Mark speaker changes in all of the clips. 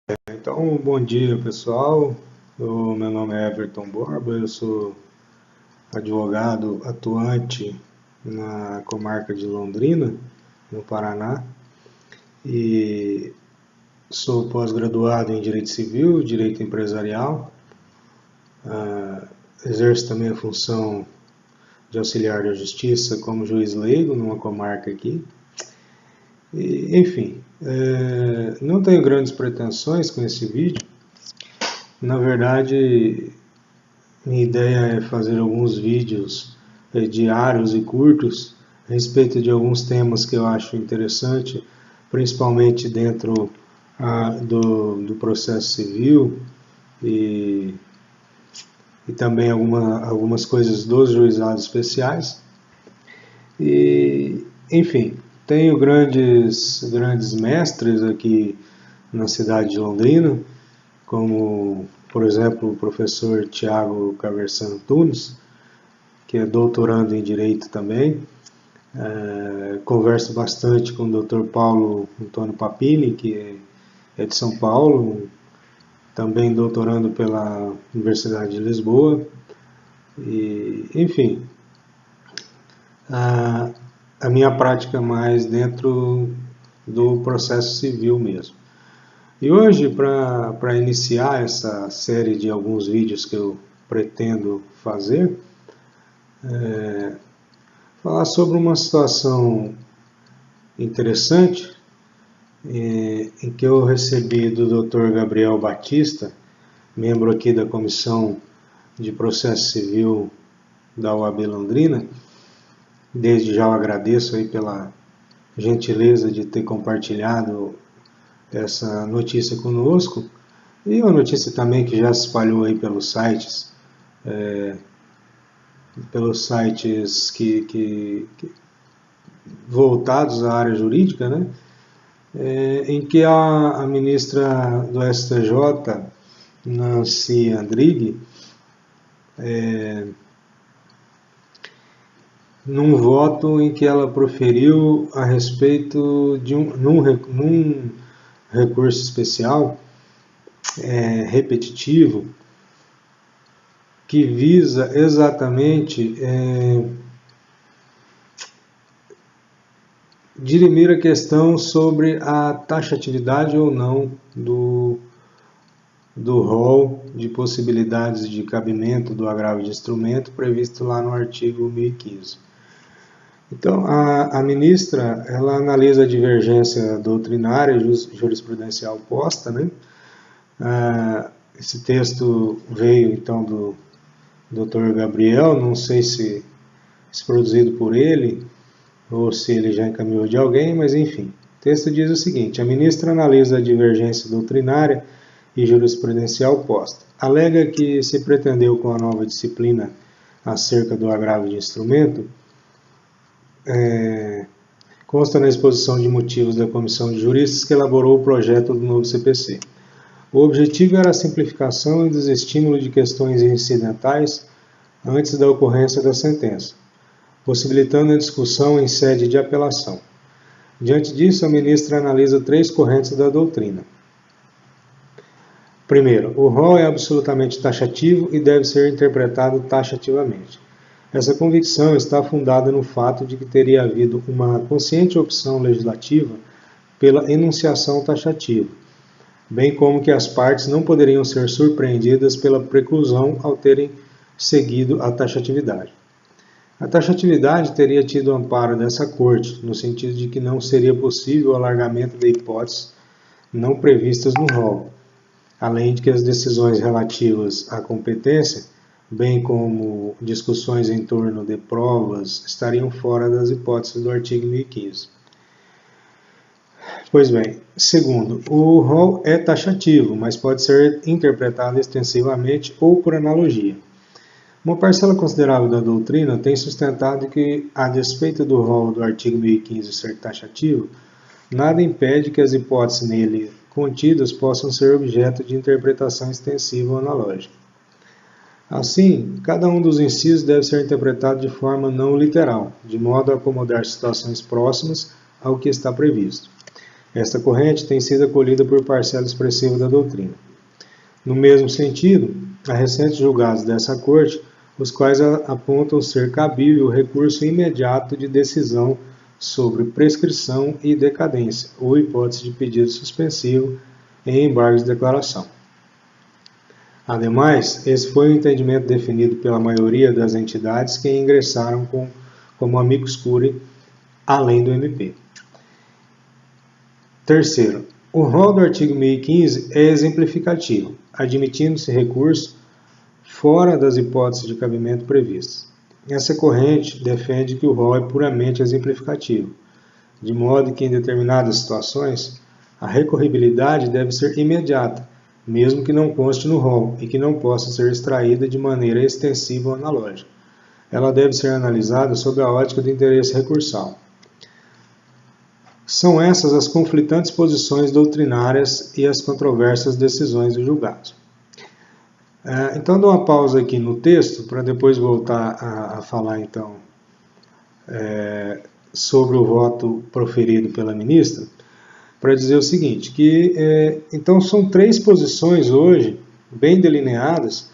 Speaker 1: Então, bom dia pessoal, meu nome é Everton Borba, eu sou advogado atuante na comarca de Londrina, no Paraná, e sou pós-graduado em Direito Civil, Direito Empresarial, exerço também a função de auxiliar da Justiça como juiz leigo numa comarca aqui. E, enfim, não tenho grandes pretensões com esse vídeo. Na verdade, minha ideia é fazer alguns vídeos diários e curtos a respeito de alguns temas que eu acho interessante, principalmente dentro do processo civil e também algumas coisas dos juizados especiais. E, enfim, tenho grandes mestres aqui na cidade de Londrina, como, por exemplo, o professor Tiago Caversan Antunes, que é doutorando em Direito também. Converso bastante com o Dr. Paulo Antônio Papini, que é de São Paulo, também doutorando pela Universidade de Lisboa. E, enfim, a minha prática mais dentro do processo civil mesmo. E hoje, para iniciar essa série de alguns vídeos que eu pretendo fazer, falar sobre uma situação interessante em que eu recebi do Dr. Gabriel Batista, membro aqui da Comissão de Processo Civil da UAB Londrina. Desde já eu agradeço aí pela gentileza de ter compartilhado essa notícia conosco, e uma notícia também que já se espalhou aí pelos sites, que voltados à área jurídica, né? Em que a ministra do STJ, Nancy Andrighi, num voto em que ela proferiu a respeito de num recurso especial repetitivo, que visa exatamente dirimir a questão sobre a taxatividade ou não do rol de possibilidades de cabimento do agravo de instrumento previsto lá no artigo 1015. Então, a ministra, ela analisa a divergência doutrinária e jurisprudencial posta, né? Esse texto veio, então, do Dr. Gabriel, não sei se produzido por ele, ou se ele já encaminhou de alguém, mas enfim. O texto diz o seguinte: a ministra analisa a divergência doutrinária e jurisprudencial posta. Alega que se pretendeu com a nova disciplina acerca do agravo de instrumento, consta na exposição de motivos da comissão de juristas que elaborou o projeto do novo CPC. O objetivo era a simplificação e desestímulo de questões incidentais antes da ocorrência da sentença, possibilitando a discussão em sede de apelação. Diante disso, a ministra analisa 3 correntes da doutrina. Primeiro, o rol é absolutamente taxativo e deve ser interpretado taxativamente. Essa convicção está fundada no fato de que teria havido uma consciente opção legislativa pela enunciação taxativa, bem como que as partes não poderiam ser surpreendidas pela preclusão ao terem seguido a taxatividade. A taxatividade teria tido amparo dessa Corte, no sentido de que não seria possível o alargamento de hipóteses não previstas no rol, além de que as decisões relativas à competência, bem como discussões em torno de provas, estariam fora das hipóteses do artigo 1015. Pois bem, segundo, o rol é taxativo, mas pode ser interpretado extensivamente ou por analogia. Uma parcela considerável da doutrina tem sustentado que, a despeito do rol do artigo 1015 ser taxativo, nada impede que as hipóteses nele contidas possam ser objeto de interpretação extensiva ou analógica. Assim, cada um dos incisos deve ser interpretado de forma não literal, de modo a acomodar situações próximas ao que está previsto. Esta corrente tem sido acolhida por parcela expressiva da doutrina. No mesmo sentido, há recentes julgados dessa Corte, os quais apontam ser cabível o recurso imediato de decisão sobre prescrição e decadência, ou hipótese de pedido suspensivo em embargos de declaração. Ademais, esse foi o entendimento definido pela maioria das entidades que ingressaram como amicus curiae, além do MP. Terceiro, o rol do artigo 1015 é exemplificativo, admitindo-se recurso fora das hipóteses de cabimento previstas. Essa corrente defende que o rol é puramente exemplificativo, de modo que em determinadas situações a recorribilidade deve ser imediata, mesmo que não conste no rol e que não possa ser extraída de maneira extensiva ou analógica. Ela deve ser analisada sob a ótica do interesse recursal. São essas as conflitantes posições doutrinárias e as controversas decisões do julgado. Então, dou uma pausa aqui no texto para depois voltar a falar então sobre o voto proferido pela ministra, para dizer o seguinte, que então são 3 posições hoje, bem delineadas,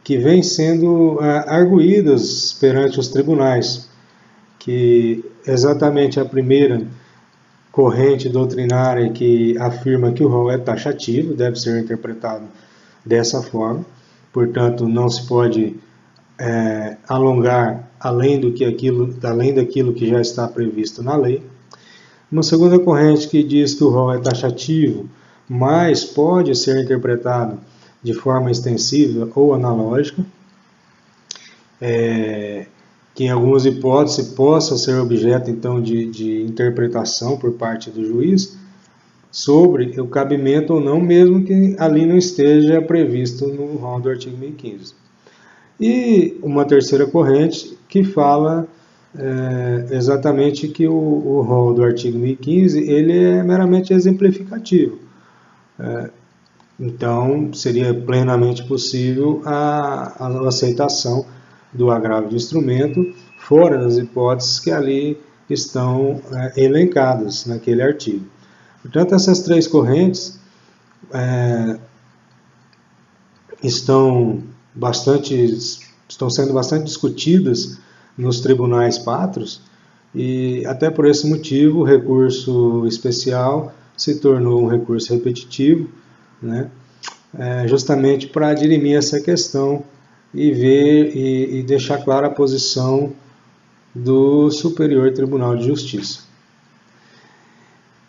Speaker 1: que vêm sendo arguídas perante os tribunais, que exatamente a primeira corrente doutrinária que afirma que o rol é taxativo, deve ser interpretado dessa forma, portanto não se pode alongar além daquilo que já está previsto na lei. Uma segunda corrente que diz que o rol é taxativo, mas pode ser interpretado de forma extensiva ou analógica, que em algumas hipóteses possa ser objeto então de interpretação por parte do juiz sobre o cabimento ou não, mesmo que ali não esteja previsto no rol do artigo 1015. E uma terceira corrente que fala exatamente que o rol do artigo 1015 ele é meramente exemplificativo. Então, seria plenamente possível a aceitação do agravo de instrumento, fora das hipóteses que ali estão elencadas naquele artigo. Portanto, essas 3 correntes estão sendo bastante discutidas nos tribunais pátrios, e até por esse motivo o recurso especial se tornou um recurso repetitivo, né, justamente para dirimir essa questão e ver e deixar clara a posição do Superior Tribunal de Justiça.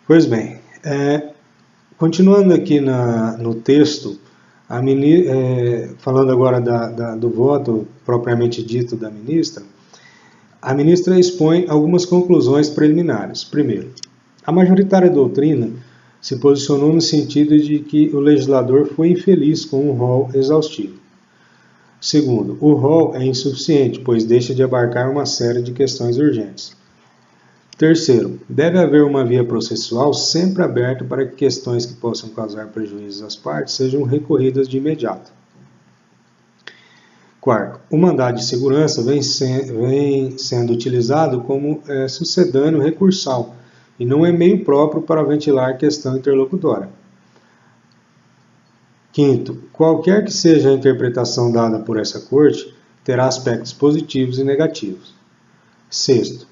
Speaker 1: Pois bem, continuando aqui no texto, falando agora do voto propriamente dito da ministra, a ministra expõe algumas conclusões preliminares. Primeiro, a majoritária doutrina se posicionou no sentido de que o legislador foi infeliz com um rol exaustivo. Segundo, o rol é insuficiente, pois deixa de abarcar uma série de questões urgentes. Terceiro, deve haver uma via processual sempre aberta para que questões que possam causar prejuízos às partes sejam recorridas de imediato. Quarto, o mandado de segurança vem sendo utilizado como sucedâneo recursal e não é meio próprio para ventilar a questão interlocutória. Quinto, qualquer que seja a interpretação dada por essa Corte, terá aspectos positivos e negativos. Sexto,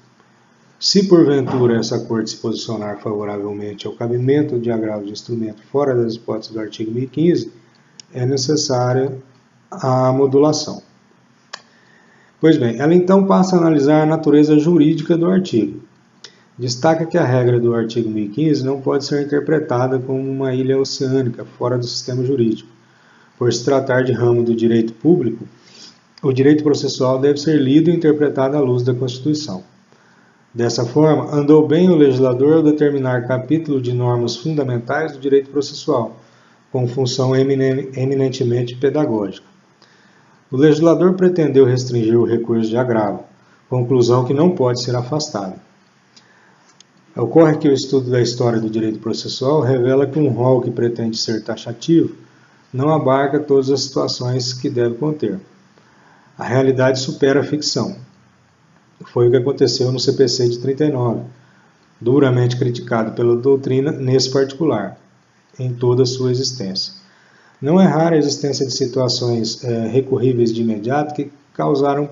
Speaker 1: se porventura essa Corte se posicionar favoravelmente ao cabimento de agravo de instrumento fora das hipóteses do artigo 1015, é necessária a modulação. Pois bem, ela então passa a analisar a natureza jurídica do artigo. Destaca que a regra do artigo 1015 não pode ser interpretada como uma ilha oceânica fora do sistema jurídico. Por se tratar de ramo do direito público, o direito processual deve ser lido e interpretado à luz da Constituição. Dessa forma, andou bem o legislador ao determinar capítulo de normas fundamentais do direito processual, com função eminentemente pedagógica. O legislador pretendeu restringir o recurso de agravo, conclusão que não pode ser afastada. Ocorre que o estudo da história do direito processual revela que um rol que pretende ser taxativo não abarca todas as situações que deve conter. A realidade supera a ficção. Foi o que aconteceu no CPC de 39. duramente criticado pela doutrina nesse particular, em toda a sua existência. Não é rara a existência de situações recorríveis de imediato que causaram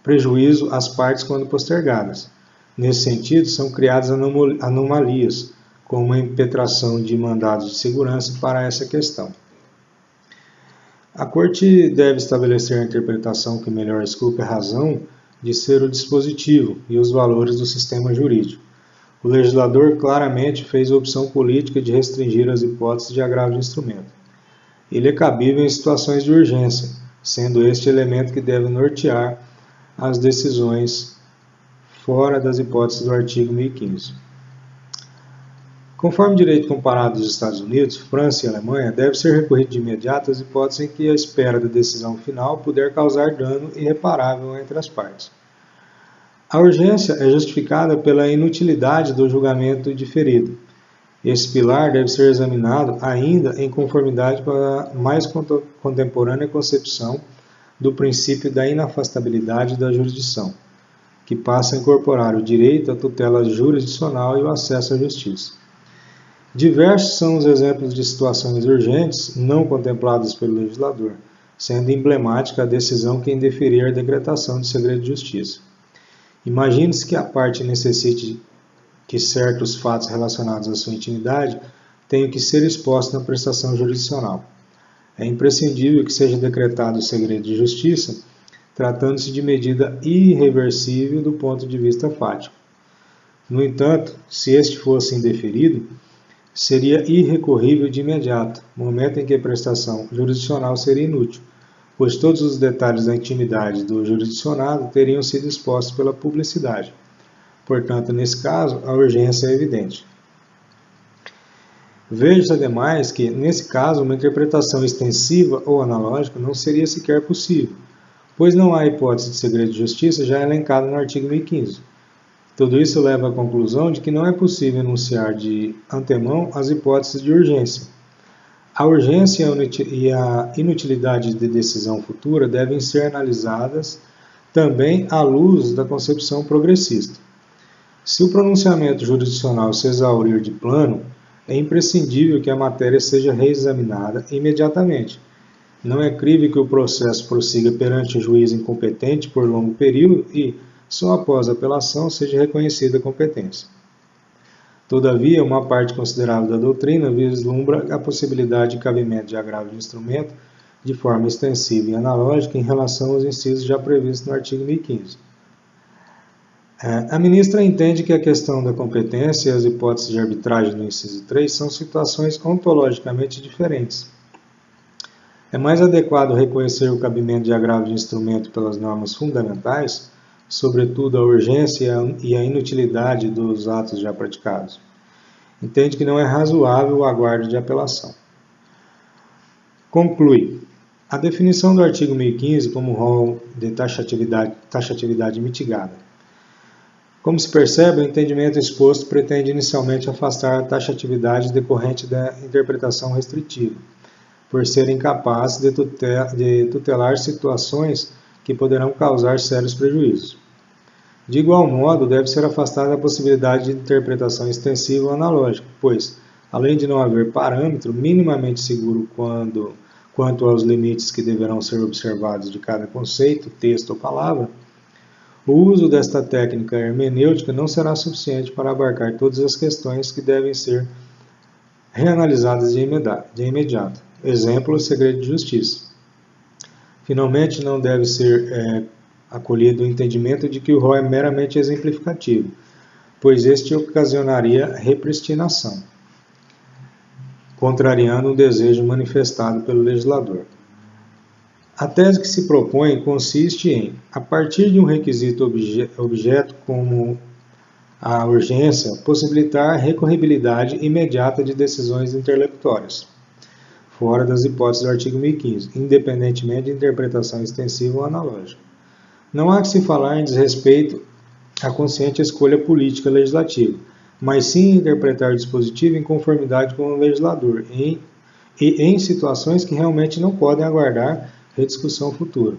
Speaker 1: prejuízo às partes quando postergadas. Nesse sentido, são criadas anomalias, como a impetração de mandados de segurança para essa questão. A Corte deve estabelecer a interpretação que melhor esculpe a razão de ser o dispositivo e os valores do sistema jurídico. O legislador claramente fez a opção política de restringir as hipóteses de agravo de instrumento. Ele é cabível em situações de urgência, sendo este elemento que deve nortear as decisões fora das hipóteses do artigo 1015. Conforme o direito comparado dos Estados Unidos, França e Alemanha, deve ser recorrido de imediato às hipóteses em que a espera da decisão final puder causar dano irreparável entre as partes. A urgência é justificada pela inutilidade do julgamento diferido. Esse pilar deve ser examinado ainda em conformidade com a mais contemporânea concepção do princípio da inafastabilidade da jurisdição, que passa a incorporar o direito à tutela jurisdicional e o acesso à justiça. Diversos são os exemplos de situações urgentes não contempladas pelo legislador, sendo emblemática a decisão que indeferir a decretação de segredo de justiça. Imagine-se que a parte necessite que certos fatos relacionados à sua intimidade tenham que ser expostos na prestação jurisdicional. É imprescindível que seja decretado o segredo de justiça, tratando-se de medida irreversível do ponto de vista fático. No entanto, se este fosse indeferido, seria irrecorrível de imediato, momento em que a prestação jurisdicional seria inútil, pois todos os detalhes da intimidade do jurisdicionado teriam sido expostos pela publicidade. Portanto, nesse caso, a urgência é evidente. Veja-se, ademais, que, nesse caso, uma interpretação extensiva ou analógica não seria sequer possível, pois não há hipótese de segredo de justiça já elencada no artigo 1015. Tudo isso leva à conclusão de que não é possível enunciar de antemão as hipóteses de urgência. A urgência e a inutilidade de decisão futura devem ser analisadas também à luz da concepção progressista. Se o pronunciamento jurisdicional se exaurir de plano, é imprescindível que a matéria seja reexaminada imediatamente. Não é crível que o processo prossiga perante o juiz incompetente por longo período e, só após a apelação, seja reconhecida a competência. Todavia, uma parte considerável da doutrina vislumbra a possibilidade de cabimento de agravo de instrumento de forma extensiva e analógica em relação aos incisos já previstos no artigo 1015. A ministra entende que a questão da competência e as hipóteses de arbitragem no inciso 3 são situações ontologicamente diferentes. É mais adequado reconhecer o cabimento de agravo de instrumento pelas normas fundamentais, sobretudo a urgência e a inutilidade dos atos já praticados. Entende que não é razoável o aguardo de apelação. Conclui. A definição do artigo 1015 como rol de taxatividade mitigada. Como se percebe, o entendimento exposto pretende inicialmente afastar a taxatividade decorrente da interpretação restritiva, por ser incapaz de tutelar situações que poderão causar sérios prejuízos. De igual modo, deve ser afastada a possibilidade de interpretação extensiva ou analógica, pois, além de não haver parâmetro minimamente seguro quanto aos limites que deverão ser observados de cada conceito, texto ou palavra, o uso desta técnica hermenêutica não será suficiente para abarcar todas as questões que devem ser reanalisadas de imediato. Exemplo, o segredo de justiça. Finalmente, não deve ser acolhido o entendimento de que o rol é meramente exemplificativo, pois este ocasionaria repristinação, contrariando o desejo manifestado pelo legislador. A tese que se propõe consiste em, a partir de um requisito objeto como a urgência, possibilitar a recorribilidade imediata de decisões interlocutórias, fora das hipóteses do artigo 1015, independentemente de interpretação extensiva ou analógica. Não há que se falar em desrespeito à consciente escolha política legislativa, mas sim interpretar o dispositivo em conformidade com o legislador e em situações que realmente não podem aguardar rediscussão futura.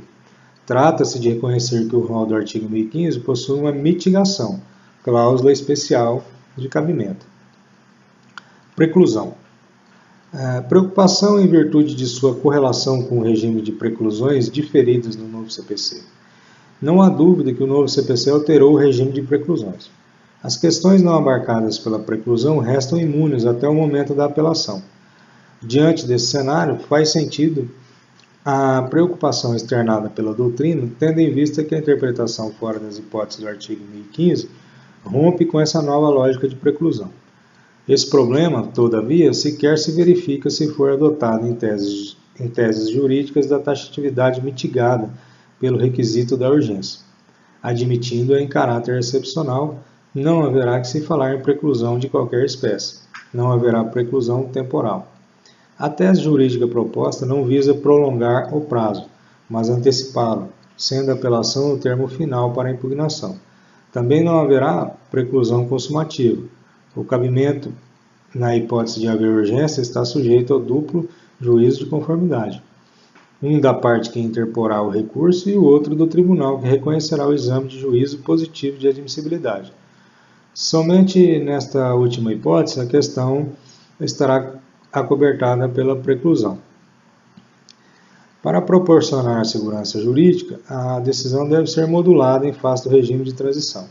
Speaker 1: Trata-se de reconhecer que o rol do artigo 1015 possui uma mitigação, cláusula especial de cabimento. Preclusão. Preocupação em virtude de sua correlação com o regime de preclusões diferidas no novo CPC. Não há dúvida que o novo CPC alterou o regime de preclusões. As questões não abarcadas pela preclusão restam imunes até o momento da apelação. Diante desse cenário, faz sentido a preocupação externada pela doutrina, tendo em vista que a interpretação fora das hipóteses do artigo 1015 rompe com essa nova lógica de preclusão. Esse problema, todavia, sequer se verifica se for adotado em teses jurídicas da taxatividade mitigada pelo requisito da urgência. Admitindo-a em caráter excepcional, não haverá que se falar em preclusão de qualquer espécie. Não haverá preclusão temporal. A tese jurídica proposta não visa prolongar o prazo, mas antecipá-lo, sendo a apelação o termo final para a impugnação. Também não haverá preclusão consumativa. O cabimento, na hipótese de haver urgência, está sujeito ao duplo juízo de conformidade. Um da parte que interporá o recurso e o outro do tribunal que reconhecerá o exame de juízo positivo de admissibilidade. Somente nesta última hipótese a questão estará acobertada pela preclusão. Para proporcionar segurança jurídica, a decisão deve ser modulada em face do regime de transição.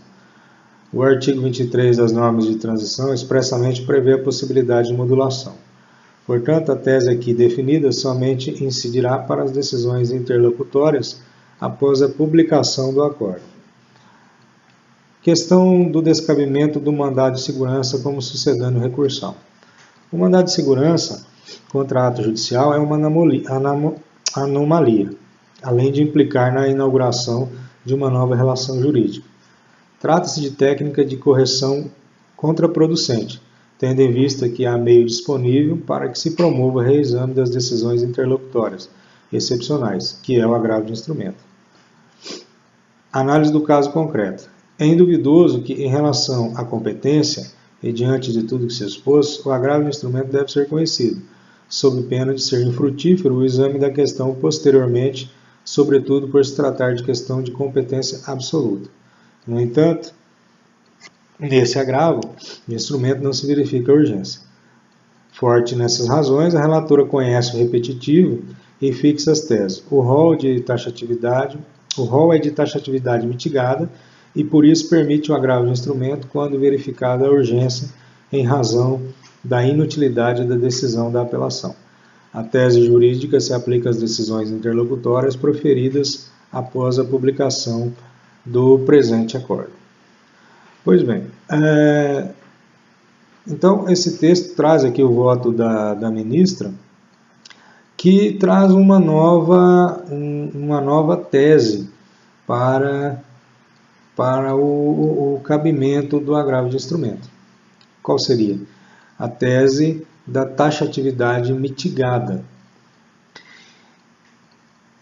Speaker 1: O artigo 23 das normas de transição expressamente prevê a possibilidade de modulação. Portanto, a tese aqui definida somente incidirá para as decisões interlocutórias após a publicação do acordo. Questão do descabimento do mandado de segurança como sucedâneo recursal. O mandado de segurança contra ato judicial é uma anomalia, além de implicar na inauguração de uma nova relação jurídica. Trata-se de técnica de correção contraproducente, tendo em vista que há meio disponível para que se promova o reexame das decisões interlocutórias excepcionais, que é o agravo de instrumento. Análise do caso concreto. É induvidoso que, em relação à competência, e diante de tudo que se expôs, o agravo de instrumento deve ser conhecido, sob pena de ser infrutífero o exame da questão posteriormente, sobretudo por se tratar de questão de competência absoluta. No entanto, nesse agravo de instrumento não se verifica a urgência. Forte nessas razões, a relatora conhece o repetitivo e fixa as teses. O rol é de taxatividade mitigada e por isso permite o agravo de instrumento quando verificada a urgência em razão da inutilidade da decisão da apelação. A tese jurídica se aplica às decisões interlocutórias proferidas após a publicação do presente acordo. Pois bem, então esse texto traz aqui o voto da ministra, que traz uma nova tese para o cabimento do agravo de instrumento. Qual seria? A tese da taxatividade mitigada.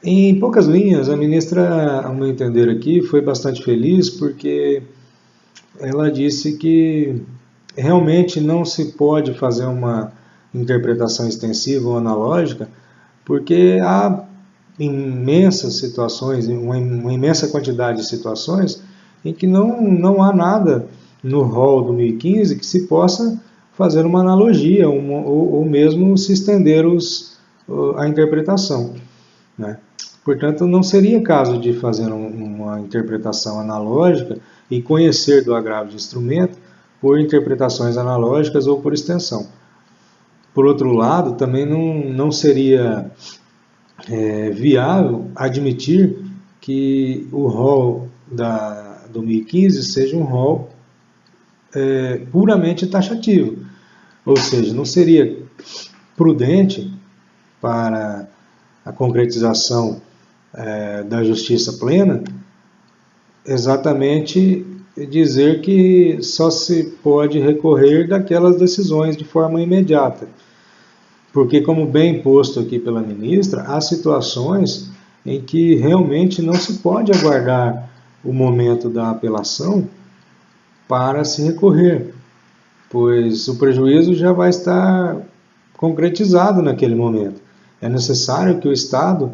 Speaker 1: Em poucas linhas, a ministra, ao meu entender aqui, foi bastante feliz porque ela disse que realmente não se pode fazer uma interpretação extensiva ou analógica, porque há imensas situações, uma imensa quantidade de situações em que não há nada no rol do 1015 que se possa fazer uma analogia ou mesmo se estender a interpretação, né? Portanto, não seria caso de fazer uma interpretação analógica e conhecer do agravo de instrumento por interpretações analógicas ou por extensão. Por outro lado, também não seria viável admitir que o rol do 1015 seja um rol puramente taxativo. Ou seja, não seria prudente para a concretização da justiça plena exatamente dizer que só se pode recorrer daquelas decisões de forma imediata. Porque, como bem posto aqui pela ministra, há situações em que realmente não se pode aguardar o momento da apelação para se recorrer, pois o prejuízo já vai estar concretizado naquele momento. É necessário que o Estado,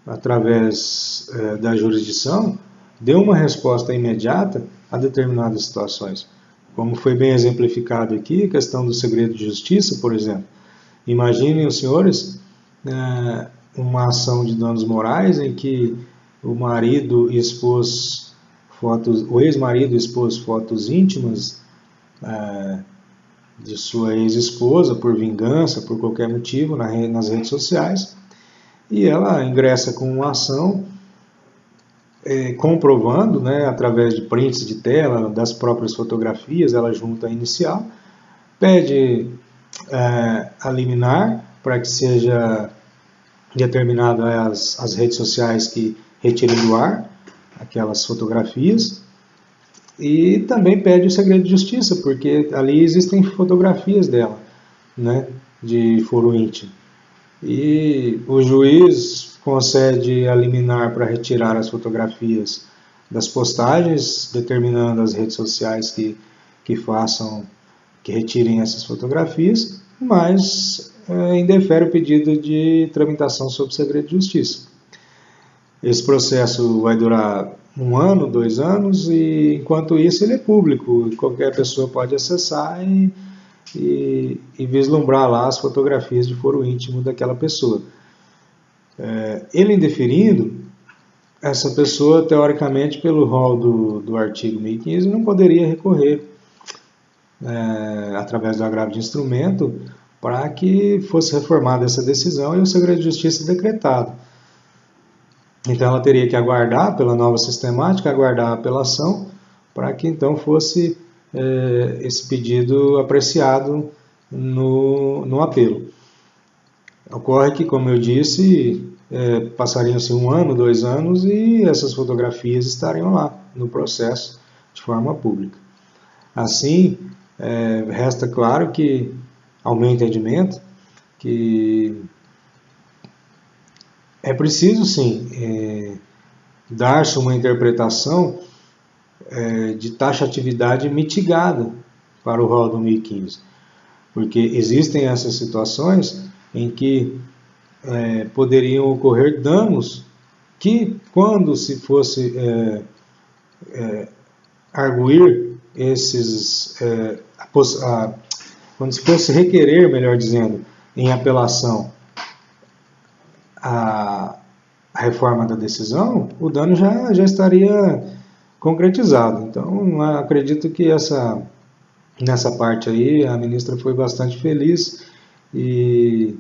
Speaker 1: através da jurisdição, dê uma resposta imediata a determinadas situações. Como foi bem exemplificado aqui, a questão do segredo de justiça, por exemplo. Imaginem os senhores uma ação de danos morais em que o marido expôs fotos, o ex-marido expôs fotos íntimas de sua ex-esposa por vingança, por qualquer motivo, nas redes sociais, e ela ingressa com uma ação comprovando, através de prints de tela, das próprias fotografias, ela junta a inicial, pede a liminar para que seja determinado as redes sociais que retirem do ar aquelas fotografias, e também pede o segredo de justiça, porque ali existem fotografias dela, de foro íntimo. E o juiz concede a liminar para retirar as fotografias das postagens, determinando as redes sociais que retirem essas fotografias, mas indefere o pedido de tramitação sob segredo de justiça. Esse processo vai durar 1 ano, 2 anos, e enquanto isso ele é público, qualquer pessoa pode acessar e vislumbrar lá as fotografias de foro íntimo daquela pessoa. Ele indeferindo, essa pessoa, teoricamente, pelo rol do artigo 1015, não poderia recorrer através do agravo de instrumento para que fosse reformada essa decisão e o segredo de justiça decretado. Então ela teria que aguardar pela nova sistemática, aguardar a apelação, para que então fosse esse pedido apreciado no apelo. Ocorre que, como eu disse, passariam-se 1 ano, 2 anos e essas fotografias estariam lá no processo de forma pública. Assim, resta claro que, ao meu entendimento, que é preciso, sim, dar-se uma interpretação de taxatividade mitigada para o rol do 1015, porque existem essas situações em que poderiam ocorrer danos que, quando se fosse arguir esses, quando se fosse requerer, melhor dizendo, em apelação a reforma da decisão, o dano já estaria concretizado. Então, acredito que nessa parte aí a ministra foi bastante feliz e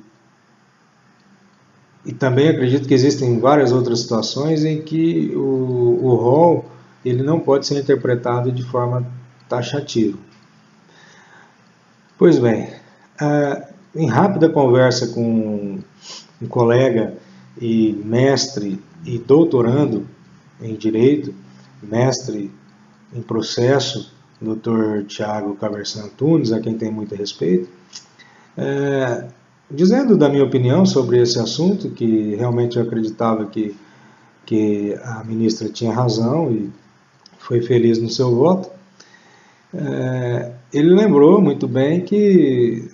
Speaker 1: também acredito que existem várias outras situações em que o rol ele não pode ser interpretado de forma taxativa. Pois bem, em rápida conversa com um colega e mestre e doutorando em Direito, mestre em processo, Dr. Tiago Caversan Antunes, a quem tem muito respeito, dizendo da minha opinião sobre esse assunto, que realmente eu acreditava que a ministra tinha razão e foi feliz no seu voto, ele lembrou muito bem que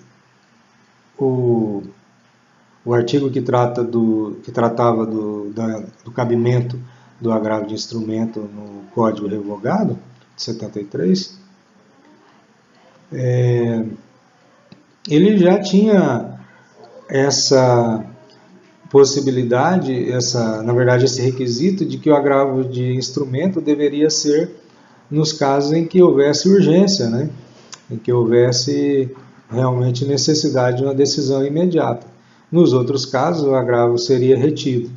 Speaker 1: o artigo que tratava do cabimento do agravo de instrumento no Código Revogado, de 73, ele já tinha essa possibilidade, na verdade esse requisito de que o agravo de instrumento deveria ser nos casos em que houvesse urgência, em que houvesse realmente necessidade de uma decisão imediata. Nos outros casos, o agravo seria retido.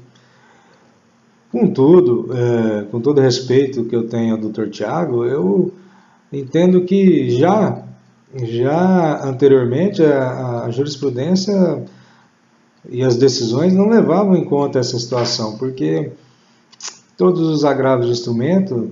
Speaker 1: Contudo, com todo respeito que eu tenho ao Dr. Tiago, eu entendo que já anteriormente a jurisprudência e as decisões não levavam em conta essa situação, porque todos os agravos de instrumento,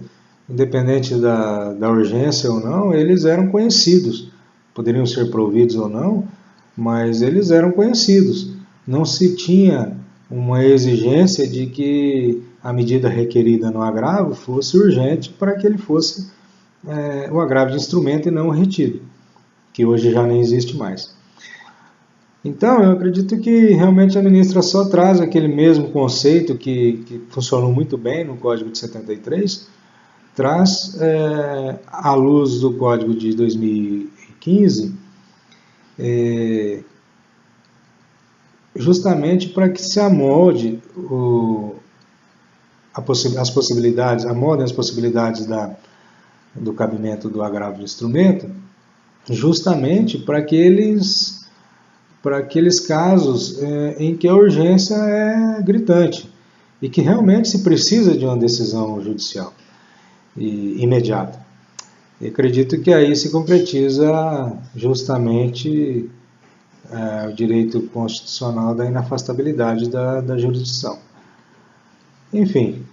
Speaker 1: independente da urgência ou não, eles eram conhecidos. Poderiam ser providos ou não, mas eles eram conhecidos. Não se tinha uma exigência de que a medida requerida no agravo fosse urgente para que ele fosse o agravo de instrumento e não o retido, que hoje já nem existe mais. Então, eu acredito que realmente a ministra só traz aquele mesmo conceito que funcionou muito bem no Código de 73, traz, à luz do Código de 2015, justamente para que se amolde as possibilidades, amolem as possibilidades do cabimento do agravo de instrumento, justamente para aqueles casos em que a urgência é gritante e que realmente se precisa de uma decisão judicial imediata. E acredito que aí se concretiza justamente o direito constitucional da inafastabilidade da jurisdição. Enfim,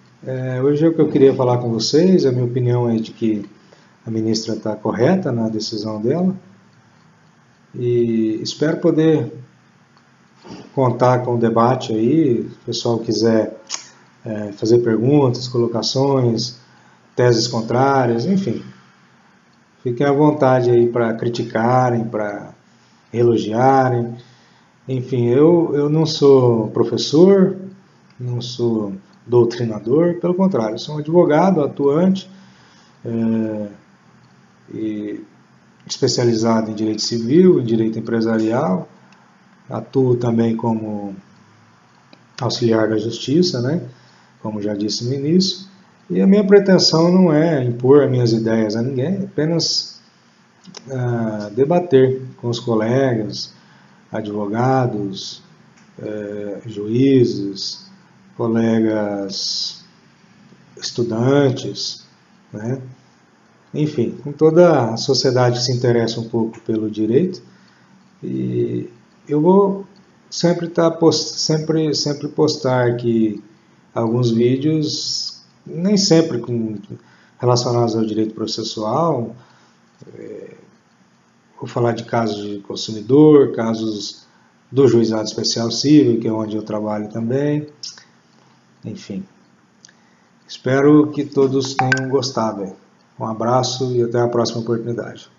Speaker 1: hoje é o que eu queria falar com vocês. A minha opinião é de que a ministra está correta na decisão dela e espero poder contar com o debate aí. Se o pessoal quiser fazer perguntas, colocações, teses contrárias, enfim, fiquem à vontade aí para criticarem, para elogiarem. Enfim, eu não sou professor, não sou doutrinador, pelo contrário, sou um advogado atuante, especializado em direito civil, em direito empresarial, atuo também como auxiliar da justiça, né, como já disse no início, e a minha pretensão não é impor as minhas ideias a ninguém, é apenas debater com os colegas, advogados, juízes, colegas estudantes, né? Enfim, com toda a sociedade que se interessa um pouco pelo direito. E eu vou sempre postar aqui alguns vídeos, nem sempre relacionados ao direito processual. Vou falar de casos de consumidor, casos do Juizado Especial Civil, que é onde eu trabalho também. Enfim, espero que todos tenham gostado. Um abraço e até a próxima oportunidade.